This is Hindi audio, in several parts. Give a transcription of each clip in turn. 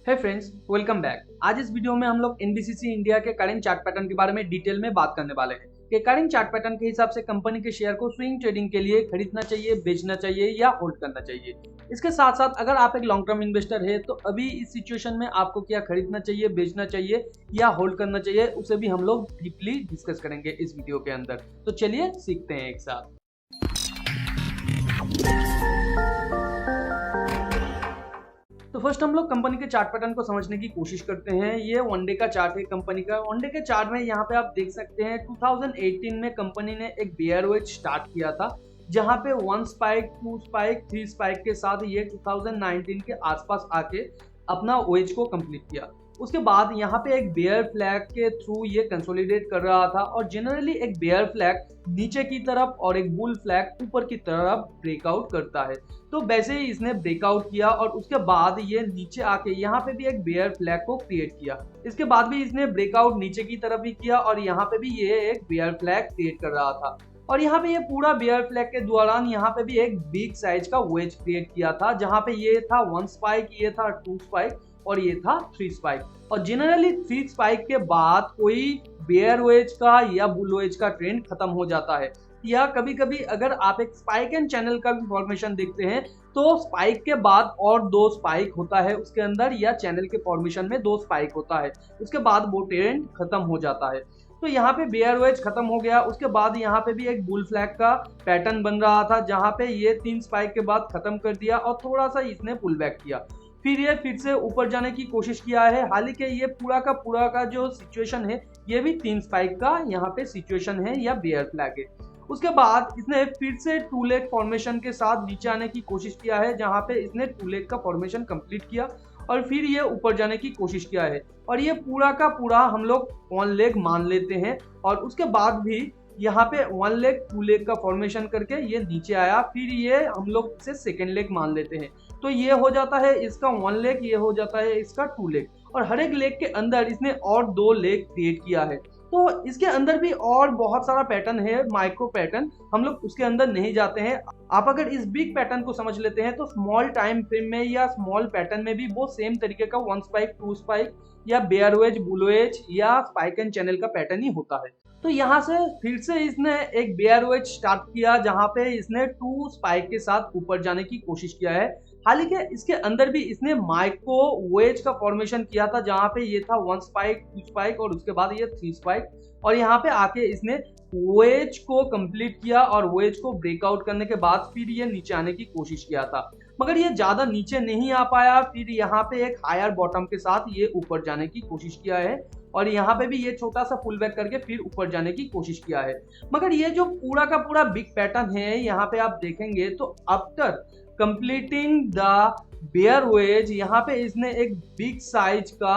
हे फ्रेंड्स, वेलकम बैक। आज इस वीडियो में हम लोग एनबीसीसी इंडिया के करंट चार्ट पैटर्न के बारे में डिटेल में बात करने वाले हैं कि करंट चार्ट पैटर्न के हिसाब से कंपनी के शेयर को स्विंग ट्रेडिंग के लिए खरीदना चाहिए, बेचना चाहिए या होल्ड करना चाहिए। इसके साथ साथ अगर आप एक लॉन्ग टर्म इन्वेस्टर है तो अभी इस सिचुएशन में आपको क्या खरीदना चाहिए, बेचना चाहिए या होल्ड करना चाहिए, उसे भी हम लोग डीपली डिस्कस करेंगे इस वीडियो के अंदर। तो चलिए सीखते हैं एक साथ। तो फर्स्ट हम लोग कंपनी के चार्ट पैटर्न को समझने की कोशिश करते हैं। ये वनडे का चार्ट है कंपनी का। वनडे के चार्ट में यहाँ पे आप देख सकते हैं 2018 में कंपनी ने एक बेयर वेज स्टार्ट किया था, जहाँ पे 1 स्पाइक, 2 स्पाइक, 3 स्पाइक के साथ ये 2019 के आसपास आके अपना वेज को कंप्लीट किया। उसके बाद यहाँ पे एक बेयर फ्लैग के थ्रू ये कंसोलिडेट कर रहा था और जनरली एक बेयर फ्लैग नीचे की तरफ और एक बुल फ्लैग ऊपर की तरफ ब्रेकआउट करता है। तो वैसे ही इसने ब्रेकआउट किया और उसके बाद ये नीचे आके यहाँ पे भी एक बेयर फ्लैग को क्रिएट किया। इसके बाद भी इसने ब्रेकआउट नीचे की तरफ भी किया और यहाँ पे भी ये एक बेयर फ्लैग क्रिएट कर रहा था। और यहाँ पे ये पूरा बेयर फ्लैग के दौरान यहाँ पे भी एक बिग साइज का वेज क्रिएट किया था, जहाँ पे ये था 1 स्पाइक, ये था 2 स्पाइक और ये था 3 स्पाइक। और जनरली 3 स्पाइक के बाद कोई बेयर वेज का या बुल वेज का ट्रेंड खत्म हो जाता है, या कभी कभी अगर आप एक स्पाइक एंड चैनल का भी फॉर्मेशन देखते हैं तो स्पाइक के बाद और 2 स्पाइक होता है उसके अंदर, या चैनल के फॉर्मेशन में 2 स्पाइक होता है, उसके बाद वो ट्रेंड खत्म हो जाता है। तो यहाँ पे बेयर वेज खत्म हो गया। उसके बाद यहाँ पे भी एक बुल फ्लैग का पैटर्न बन रहा था, जहाँ पे ये 3 स्पाइक के बाद खत्म कर दिया और थोड़ा सा इसने पुल बैक किया। फिर ये फिर से ऊपर जाने की कोशिश किया है। हालांकि ये पूरा का जो सिचुएशन है ये भी 3 स्पाइक का यहाँ पे सिचुएशन है या बेयर फ्लैग है। उसके बाद इसने फिर से 2 लेग फॉर्मेशन के साथ नीचे आने की कोशिश किया है, जहाँ पे इसने 2 लेग का फॉर्मेशन कंप्लीट किया और फिर ये ऊपर जाने की कोशिश किया है। और ये पूरा का पूरा हम लोग 1 लेग मान लेते हैं और उसके बाद भी यहाँ पे 1 लेग 2 लेग का फॉर्मेशन करके ये नीचे आया, फिर ये हम लोग इसे सेकेंड लेग मान लेते हैं। तो ये हो जाता है इसका 1 लेग, ये हो जाता है इसका 2 लेग, और हर एक लेग के अंदर इसने और 2 लेग क्रिएट किया है। तो इसके अंदर भी और बहुत सारा पैटर्न है, माइक्रो पैटर्न, हम लोग उसके अंदर नहीं जाते हैं। आप अगर इस बिग पैटर्न को समझ लेते हैं तो स्मॉल टाइम फ्रेम में या स्मॉल पैटर्न में भी वो सेम तरीके का 1 स्पाइक, 2 स्पाइक या बेयर वेज, बुल वेज या स्पाइक एंड चैनल का पैटर्न ही होता है। तो यहाँ से फिर से इसने एक बेयर वेज स्टार्ट किया, जहाँ पे इसने 2 स्पाइक के साथ ऊपर जाने की कोशिश किया है। हालांकि इसके अंदर भी इसने माइक्रो वेज का फॉर्मेशन किया था, जहाँ पे ये था 1 स्पाइक, 2 स्पाइक और उसके बाद ये 3 स्पाइक, और यहाँ पे आके इसने वेज को कंप्लीट किया और वेज को ब्रेकआउट करने के बाद फिर ये नीचे आने की कोशिश किया था, मगर ये ज्यादा नीचे नहीं आ पाया। फिर यहाँ पे एक हायर बॉटम के साथ ये ऊपर जाने की कोशिश किया है और यहाँ पे भी ये छोटा सा पुल बैक करके फिर ऊपर जाने की कोशिश किया है। मगर ये जो पूरा का पूरा बिग पैटर्न है, यहाँ पे आप देखेंगे तो after completing the bear wedge यहाँ पे इसने एक बिग साइज का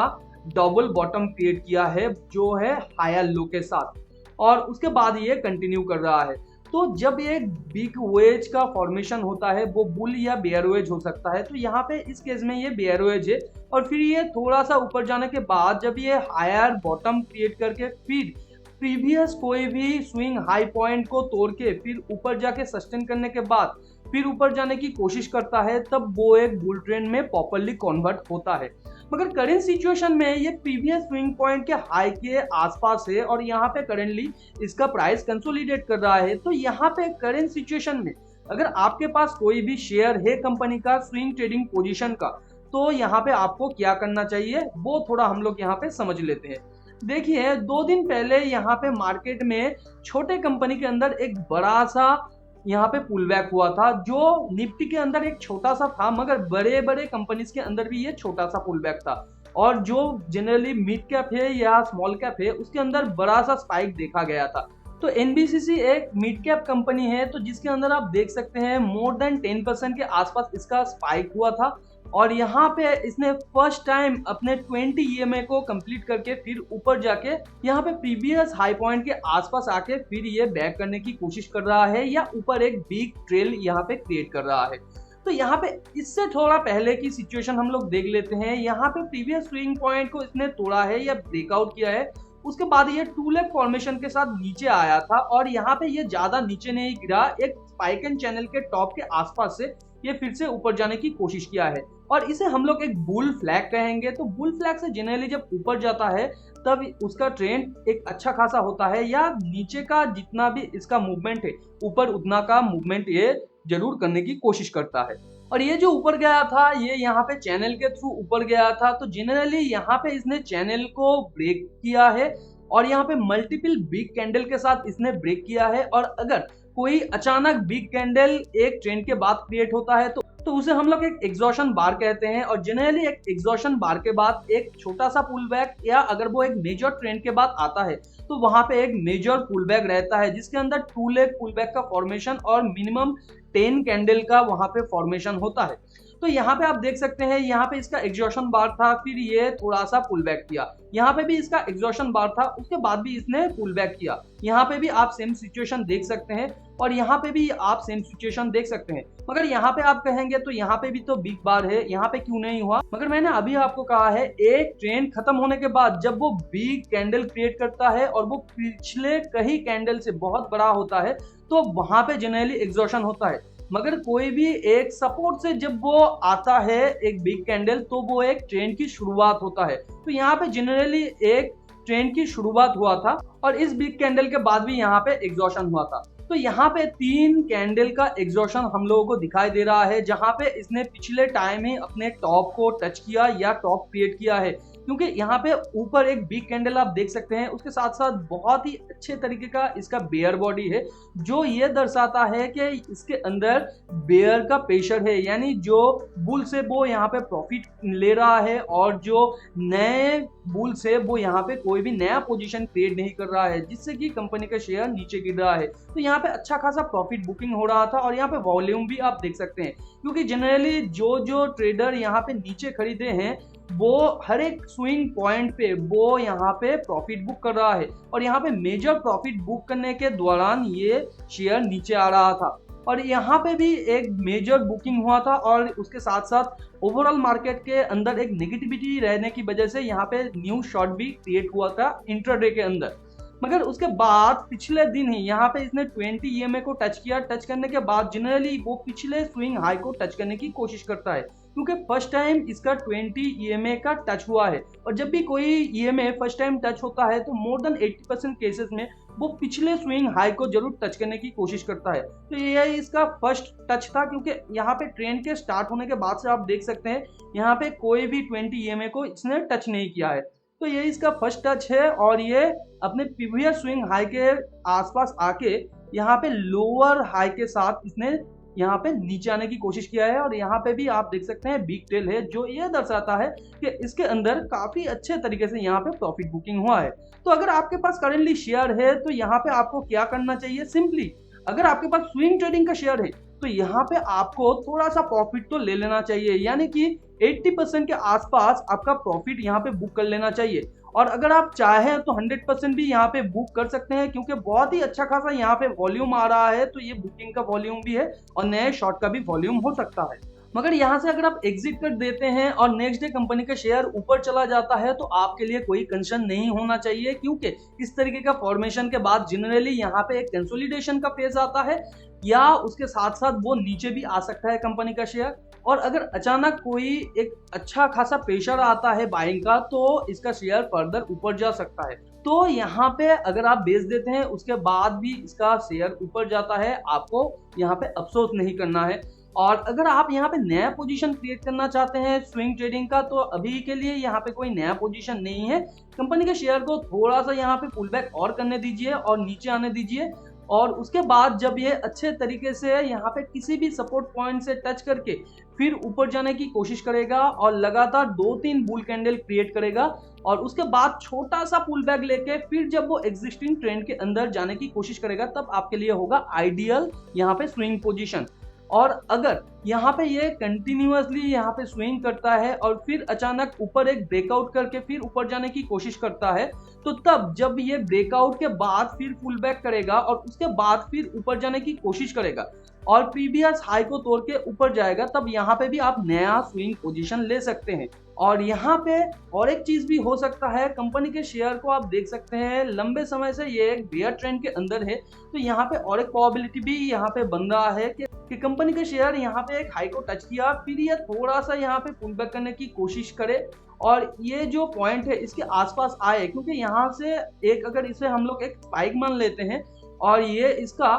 डबल बॉटम क्रिएट किया है, जो है हायर लो के साथ, और उसके बाद ये कंटिन्यू कर रहा है। तो जब ये बिग वेज का फॉर्मेशन होता है वो बुल या बेयर वेज हो सकता है, तो यहाँ पे इस केस में ये बेयर वेज है। और फिर ये थोड़ा सा ऊपर जाने के बाद जब ये हायर बॉटम क्रिएट करके फिर प्रीवियस कोई भी स्विंग हाई पॉइंट को तोड़ के फिर ऊपर जाके सस्टेन करने के बाद फिर ऊपर जाने की कोशिश करता है, तब वो एक बुल ट्रेंड में प्रॉपर्ली कन्वर्ट होता है। मगर करेंट सिचुएशन में ये प्रीवियस स्विंग पॉइंट के हाई के आसपास है और यहाँ पे करेंटली इसका प्राइस कंसोलिडेट कर रहा है। तो यहाँ पे करेंट सिचुएशन में अगर आपके पास कोई भी शेयर है कंपनी का स्विंग ट्रेडिंग पोजीशन का, तो यहाँ पे आपको क्या करना चाहिए वो थोड़ा हम लोग यहाँ पे समझ लेते हैं। देखिए, 2 दिन पहले यहाँ पे मार्केट में छोटे कंपनी के अंदर एक बड़ा सा यहाँ पे पुल बैक हुआ था, जो निफ्टी के अंदर एक छोटा सा था, मगर बड़े बड़े कंपनीज के अंदर भी ये छोटा सा पुल बैक था। और जो जनरली मिड कैप है या स्मॉल कैप है उसके अंदर बड़ा सा स्पाइक देखा गया था। तो एनबीसीसी एक मिड कैप कंपनी है, तो जिसके अंदर आप देख सकते हैं मोर देन 10% के आसपास इसका स्पाइक हुआ था। और यहाँ पे इसने फर्स्ट टाइम अपने 20 EMA को कंप्लीट करके फिर ऊपर जाके यहाँ पे प्रीवियस हाई पॉइंट के आसपास आके फिर ये बैक करने की कोशिश कर रहा है, या ऊपर एक बिग ट्रेल यहाँ पे क्रिएट कर रहा है। तो यहाँ पे इससे थोड़ा पहले की सिचुएशन हम लोग देख लेते हैं। यहाँ पे प्रीवियस स्विंग पॉइंट को इसने तोड़ा है या ब्रेकआउट किया है, उसके बाद ये 2 लेग फॉर्मेशन के साथ नीचे आया था और यहाँ पे ये ज्यादा नीचे नहीं गिरा, एक स्पाइक एंड चैनल के टॉप के आसपास से ये फिर से ऊपर जाने की कोशिश किया है और इसे हम लोग एक बुल फ्लैग कहेंगे। तो बुल फ्लैग से जनरली जब ऊपर जाता है तब उसका ट्रेंड एक अच्छा खासा होता है, या नीचे का जितना भी इसका मूवमेंट है ऊपर उतना का मूवमेंट ये जरूर करने की कोशिश करता है। और ये जो ऊपर गया था ये यहाँ पे चैनल के थ्रू ऊपर गया था, तो जनरली यहाँ पे इसने चैनल को ब्रेक किया है और यहाँ पे मल्टीपल बिग कैंडल के साथ इसने ब्रेक किया है। और अगर कोई अचानक बिग कैंडल एक ट्रेंड के बाद क्रिएट होता है तो उसे हम लोग एक एग्जॉशन बार कहते हैं। और जनरली एक एग्जॉशन बार के बाद एक छोटा सा पुल बैक, या अगर वो एक मेजर ट्रेंड के बाद आता है तो वहां पे एक मेजर पुल बैक रहता है जिसके अंदर 2 लेग पुल बैक का फॉर्मेशन और मिनिमम 10 कैंडल का वहां पे फॉर्मेशन होता है। तो यहाँ पे आप देख सकते हैं यहाँ पे इसका एग्जॉशन बार था, फिर ये थोड़ा सा पुल बैक किया, यहाँ पे भी इसका एग्जॉशन बार था, उसके बाद भी इसने पुल बैक किया। यहाँ पे भी आप सेम सिचुएशन देख सकते हैं और यहाँ पे भी आप सेम सिचुएशन देख सकते हैं। मगर यहाँ पे आप कहेंगे तो यहाँ पे भी तो बिग बार है, यहाँ पे क्यों नहीं हुआ? मगर मैंने अभी आपको कहा है एक ट्रेंड खत्म होने के बाद जब वो बिग कैंडल क्रिएट करता है और वो पिछले कई कैंडल से बहुत बड़ा होता है तो वहां पे जनरली एग्जॉशन होता है। मगर कोई भी एक सपोर्ट से जब वो आता है एक बिग कैंडल तो वो एक ट्रेंड की शुरुआत होता है। तो यहाँ पे जनरली एक ट्रेंड की शुरुआत हुआ था और इस बिग कैंडल के बाद भी यहाँ पे एग्जॉशन हुआ था। तो यहाँ पे 3 कैंडल का एग्जॉशन हम लोगों को दिखाई दे रहा है जहां पे इसने पिछले टाइम ही अपने टॉप को टच किया या टॉप क्रिएट किया है, क्योंकि यहाँ पे ऊपर एक बिग कैंडल आप देख सकते हैं, उसके साथ साथ बहुत ही अच्छे तरीके का इसका बेयर बॉडी है जो ये दर्शाता है कि इसके अंदर बेयर का प्रेशर है, यानी जो बुल से वो यहाँ पे प्रॉफिट ले रहा है और जो नए बुल से वो यहाँ पे कोई भी नया पोजीशन क्रिएट नहीं कर रहा है जिससे कि कंपनी का शेयर नीचे गिर रहा है। तो यहाँ पे अच्छा खासा प्रॉफिट बुकिंग हो रहा था और यहाँ पे वॉल्यूम भी आप देख सकते हैं, क्योंकि जनरली जो ट्रेडर यहाँ पे नीचे खरीदे हैं वो हर एक स्विंग पॉइंट पे वो यहाँ पे प्रॉफिट बुक कर रहा है और यहाँ पे मेजर प्रॉफिट बुक करने के दौरान ये शेयर नीचे आ रहा था और यहाँ पे भी एक मेजर बुकिंग हुआ था और उसके साथ साथ ओवरऑल मार्केट के अंदर एक नेगेटिविटी रहने की वजह से यहाँ पे न्यू शॉर्ट भी क्रिएट हुआ था इंट्राडे के अंदर। मगर उसके बाद पिछले दिन ही यहाँ पे इसने 20 EMA को टच किया। टच करने के बाद जनरली वो पिछले स्विंग हाई को टच करने की कोशिश करता है, क्योंकि फर्स्ट टाइम इसका 20 EMA का टच हुआ है और जब भी कोई EMA फर्स्ट टाइम टच होता है तो मोर देन 80% केसेस में वो पिछले स्विंग हाई को जरूर टच करने की कोशिश करता है। तो ये इसका फर्स्ट टच था, क्योंकि यहाँ पे ट्रेंड के स्टार्ट होने के बाद से आप देख सकते हैं यहाँ पे कोई भी 20 EMA को इसने टच नहीं किया है। तो ये इसका फर्स्ट टच है और ये अपने प्रीवियस स्विंग हाई के आसपास आके यहाँ पे लोअर हाई के साथ इसने यहाँ पे नीचे आने की कोशिश किया है और यहाँ पे भी आप देख सकते हैं बिग टेल है जो ये दर्शाता है कि इसके अंदर काफी अच्छे तरीके से यहाँ पे प्रॉफिट बुकिंग हुआ है। तो अगर आपके पास करेंटली शेयर है तो यहाँ पे आपको क्या करना चाहिए? सिंपली अगर आपके पास स्विंग ट्रेडिंग का शेयर है तो यहाँ पे आपको थोड़ा सा प्रॉफिट तो ले लेना चाहिए, यानी कि 80% के आसपास आपका प्रॉफिट यहाँ पे बुक कर लेना चाहिए। और अगर आप चाहें तो 100% भी यहाँ पे बुक कर सकते हैं, क्योंकि बहुत ही अच्छा खासा यहाँ पे वॉल्यूम आ रहा है, तो ये बुकिंग का वॉल्यूम भी है और नए शॉर्ट का भी वॉल्यूम हो सकता है। मगर यहाँ से अगर आप एग्जिट कर देते हैं और नेक्स्ट डे कंपनी का शेयर ऊपर चला जाता है तो आपके लिए कोई कंसर्न नहीं होना चाहिए, क्योंकि इस तरीके का फॉर्मेशन के बाद जनरली यहाँ पे एक कंसोलिडेशन का फेज आता है या उसके साथ साथ वो नीचे भी आ सकता है कंपनी का शेयर। और अगर अचानक कोई एक अच्छा खासा प्रेशर आता है बाइंग का तो इसका शेयर फर्दर ऊपर जा सकता है। तो यहाँ पे अगर आप बेच देते हैं उसके बाद भी इसका शेयर ऊपर जाता है, आपको यहाँ पे अफसोस नहीं करना है। और अगर आप यहाँ पे नया पोजीशन क्रिएट करना चाहते हैं स्विंग ट्रेडिंग का तो अभी के लिए यहाँ पे कोई नया पोजीशन नहीं है। कंपनी के शेयर को थोड़ा सा यहाँ पे पुल बैक और करने दीजिए और नीचे आने दीजिए और उसके बाद जब ये अच्छे तरीके से यहाँ पे किसी भी सपोर्ट पॉइंट से टच करके फिर ऊपर जाने की कोशिश करेगा और लगातार 2-3 बुल कैंडल क्रिएट करेगा और उसके बाद छोटा सा पुल बैक लेके फिर जब वो एग्जिस्टिंग ट्रेंड के अंदर जाने की कोशिश करेगा तब आपके लिए होगा आइडियल यहाँ पे स्विंग पोजीशन। और अगर यहाँ पे ये कंटिन्यूअसली यहाँ पे स्विंग करता है और फिर अचानक ऊपर एक ब्रेकआउट करके फिर ऊपर जाने की कोशिश करता है तो तब जब ये ब्रेकआउट के बाद फिर पुल बैक करेगा और उसके बाद फिर ऊपर जाने की कोशिश करेगा और प्रीवियस हाई को तोड़ के ऊपर जाएगा, तब यहाँ पे भी आप नया स्विंग पोजीशन ले सकते हैं। और यहाँ पे और एक चीज भी हो सकता है, कंपनी के शेयर को आप देख सकते हैं लंबे समय से ये एक बेयर ट्रेंड के अंदर है, तो यहाँ पे और एक प्रोबेबिलिटी भी यहाँ पे बन रहा है कि कि कंपनी का शेयर यहाँ पे एक हाई को टच किया, फिर ये थोड़ा सा यहाँ पे पुल बैक करने की कोशिश करे और ये जो पॉइंट है इसके आसपास आए, क्योंकि यहाँ से एक अगर इसे हम लोग एक स्पाइक मान लेते हैं और ये इसका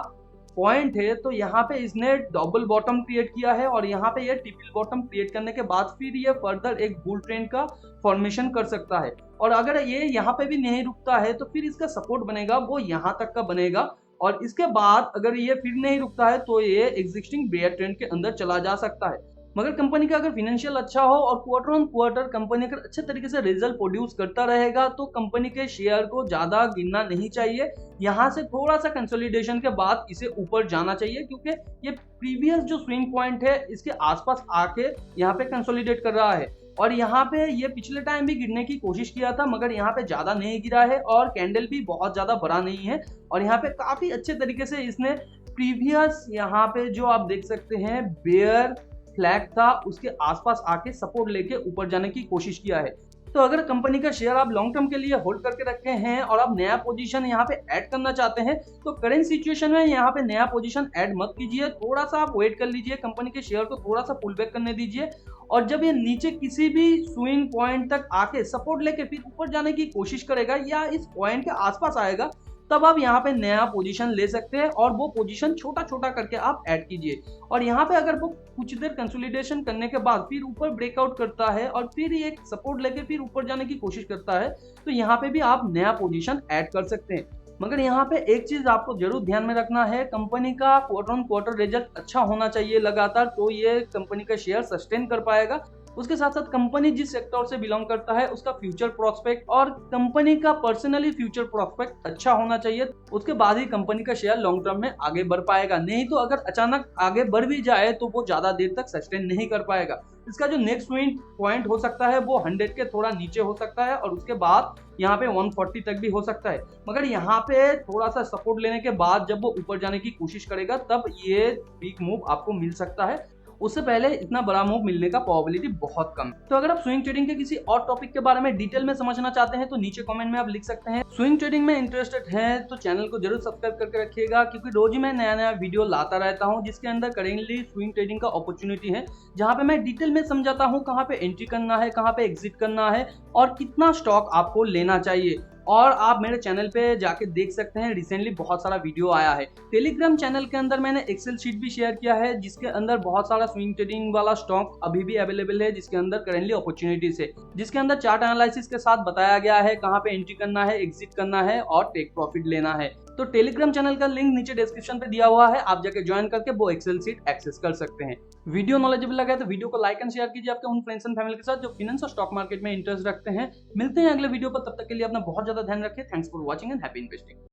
पॉइंट है, तो यहाँ पे इसने डबल बॉटम क्रिएट किया है और यहाँ पे ये ट्रिपल बॉटम क्रिएट करने के बाद फिर ये फर्दर एक बुल ट्रेंड का फॉर्मेशन कर सकता है। और अगर ये यहाँ पे भी नहीं रुकता है तो फिर इसका सपोर्ट बनेगा वो यहाँ तक का बनेगा और इसके बाद अगर ये फिर नहीं रुकता है तो ये एग्जिस्टिंग बेयर ट्रेंड के अंदर चला जा सकता है। मगर कंपनी का अगर फाइनेंशियल अच्छा हो और क्वार्टर ऑन क्वार्टर कंपनी अगर अच्छे तरीके से रिजल्ट प्रोड्यूस करता रहेगा तो कंपनी के शेयर को ज्यादा गिनना नहीं चाहिए। यहाँ से थोड़ा सा कंसोलिडेशन के बाद इसे ऊपर जाना चाहिए, क्योंकि ये प्रीवियस जो स्विंग पॉइंट है इसके आसपास आके यहाँ पे कंसोलिडेट कर रहा है और यहाँ पे ये पिछले टाइम भी गिरने की कोशिश किया था मगर यहाँ पे ज्यादा नहीं गिरा है और कैंडल भी बहुत ज्यादा बड़ा नहीं है और यहाँ पे काफी अच्छे तरीके से इसने प्रीवियस यहाँ पे जो आप देख सकते हैं बेयर फ्लैग था उसके आसपास आके सपोर्ट लेके ऊपर जाने की कोशिश किया है। तो अगर कंपनी का शेयर आप लॉन्ग टर्म के लिए होल्ड करके रखे हैं और आप नया पोजीशन यहाँ पे ऐड करना चाहते हैं तो करेंट सिचुएशन में यहाँ पे नया पोजीशन ऐड मत कीजिए, थोड़ा सा आप वेट कर लीजिए, कंपनी के शेयर को थोड़ा सा पुल बैक करने दीजिए और जब ये नीचे किसी भी स्विंग पॉइंट तक आके सपोर्ट लेके फिर ऊपर जाने की कोशिश करेगा या इस पॉइंट के आसपास आएगा तब आप यहाँ पे नया पोजीशन ले सकते हैं और वो पोजीशन छोटा छोटा करके आप ऐड कीजिए। और यहाँ पे अगर वो कुछ देर कंसोलिडेशन करने के बाद फिर ऊपर ब्रेकआउट करता है और फिर एक सपोर्ट लेके फिर ऊपर जाने की कोशिश करता है तो यहाँ पे भी आप नया पोजीशन ऐड कर सकते हैं। मगर यहाँ पे एक चीज आपको जरूर ध्यान में रखना है, कंपनी का क्वार्टर ऑन क्वार्टर रिजल्ट अच्छा होना चाहिए लगातार, तो ये कंपनी का शेयर सस्टेन कर पाएगा। उसके साथ साथ कंपनी जिस सेक्टर से बिलोंग करता है उसका फ्यूचर प्रोस्पेक्ट और कंपनी का पर्सनली फ्यूचर प्रोस्पेक्ट अच्छा होना चाहिए, उसके बाद ही कंपनी का शेयर लॉन्ग टर्म में आगे बढ़ पाएगा। नहीं तो अगर अचानक आगे बढ़ भी जाए तो वो ज्यादा देर तक सस्टेन नहीं कर पाएगा। इसका जो नेक्स्ट स्विंग पॉइंट हो सकता है वो 100 के थोड़ा नीचे हो सकता है और उसके बाद यहाँ पे 140 तक भी हो सकता है। मगर यहाँ पे थोड़ा सा सपोर्ट लेने के बाद जब वो ऊपर जाने की कोशिश करेगा तब ये बिग मूव आपको मिल सकता है, उससे पहले इतना बड़ा मूव मिलने का प्रोबेबिलिटी बहुत कम है। तो अगर आप स्विंग ट्रेडिंग के किसी और टॉपिक के बारे में डिटेल में समझना चाहते हैं तो नीचे कमेंट में आप लिख सकते हैं। स्विंग ट्रेडिंग में इंटरेस्टेड हैं तो चैनल को जरूर सब्सक्राइब करके रखिएगा, क्योंकि रोज ही मैं नया नया वीडियो लाता रहता हूं जिसके अंदर करेंटली स्विंग ट्रेडिंग का अपॉर्चुनिटी है, जहां पे मैं डिटेल में समझाता हूं कहां पे एंट्री करना है, कहां पे एग्जिट करना है और कितना स्टॉक आपको लेना चाहिए। और आप मेरे चैनल पे जाके देख सकते हैं, रिसेंटली बहुत सारा वीडियो आया है। टेलीग्राम चैनल के अंदर मैंने एक्सेल शीट भी शेयर किया है जिसके अंदर बहुत सारा स्विंग ट्रेडिंग वाला स्टॉक अभी भी अवेलेबल है, जिसके अंदर करेंटली अपॉर्चुनिटीज है, जिसके अंदर चार्ट एनालिसिस के साथ बताया गया है कहां पे एंट्री करना है, एग्जिट करना है और टेक प्रॉफिट लेना है। तो टेलीग्राम चैनल का लिंक नीचे डिस्क्रिप्शन पे दिया हुआ है, आप जाके ज्वाइन करके वो एक्सेल शीट एक्सेस कर सकते हैं। वीडियो नॉलेजेबल लगा है तो वीडियो को लाइक एंड शेयर कीजिए आपके उन फ्रेंड्स एंड फैमिली के साथ जो फाइनेंस और स्टॉक मार्केट में इंटरेस्ट रखते हैं। मिलते हैं अगले वीडियो पर, तब तक के लिए अपना बहुत ज्यादा ध्यान रखिए। Thanks for watching and happy investing.